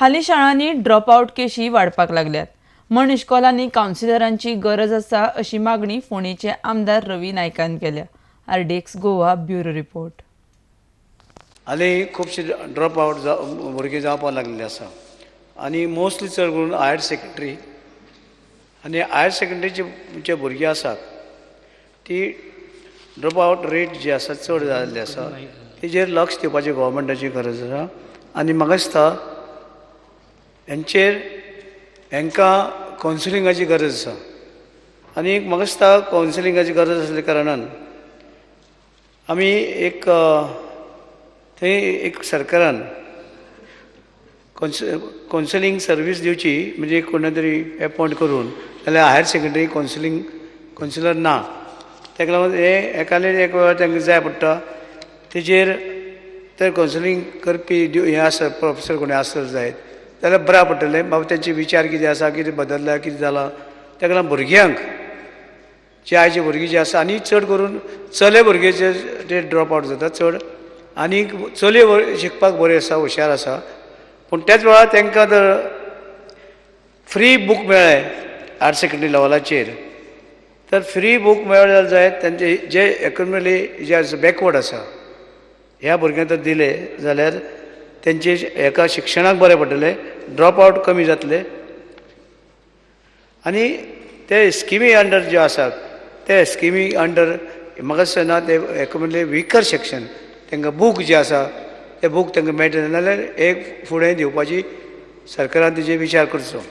हालीं शाळांनी ड्रॉपआउट केशी वाडपाक लागल्यात. म्हण इश्कोलांनी कावन्सिलरांची गरज आसा अशी मागणी फोंडेंचे आमदार रवी नायकान केल्या. RDX Goa bureau report. हालीं खुबशे ड्रॉप आवट भुरगे जावपाक लागलेले आसा आनी मोस्टली चड करून हायर सेकंडरी आनी हायर सेकंडरीचे जे भुरगीं आसात ती ड्रॉप आवट रेट जी आसा चड जाल्ली आसा. तेजेर लक्ष दिवपाची गोवोरमेंटाची गरज आसा आनी म्हाका दिसता हांकां कावन्सिलिंगाची गरज आसा. आनी म्हाका दिसता कावन्सिलिंगाची गरज आसल्या कारणान आमी एक सरकारान कावन्सिलिंग सर्वीस दिवची, म्हणजे कोणा तरी अपॉयंट करून. जाल्यार हायर सेकंडरी कावन्सिलर ना, ताका लागून एकाले एक वेळ तांकां जाय पडटा. तेजेर तर कावन्सिलिंग करपी हे आसा प्रोफेसर कोणी आसत जायत जाल्यार बऱ्या पडटलें. बाबा तेंचे विचार कितें आसा, कितें बदल्ला, कितें जाला. ताका लागून भुरग्यांक जे आयचे भुरगीं जे आसा आनी चड करून चले भुरगे जे ड्रॉप आवट जाता चड, आनी चलयो शिकपाक बऱ्यो आसा, हुशार आसा. पूण त्याच वेळार तांकां जर फ्री बूक मेळ्ळे हायर सेकंडरी लेवलाचेर, तर फ्री बूक मेळ्ळे जायत तांचे जे इकॉनॉमिकली जे बॅकवर्ड आसा ह्या भुरग्यांक जर दिले जाल्यार तेंचे हेका शिक्षणाक बरें पडटलें, ड्रॉप आवट कमी जातले. आनी ते स्किमी अंडर जे आसात ते स्किमी अंडर म्हाका दिसना ते इकॉनॉमिकली विकर सेक्शन तांकां बूक जे आसा ते बूक तांकां मेळटले, नाल्यार एक फुडें दिवपाची सरकारान तेजेर विचार करचो.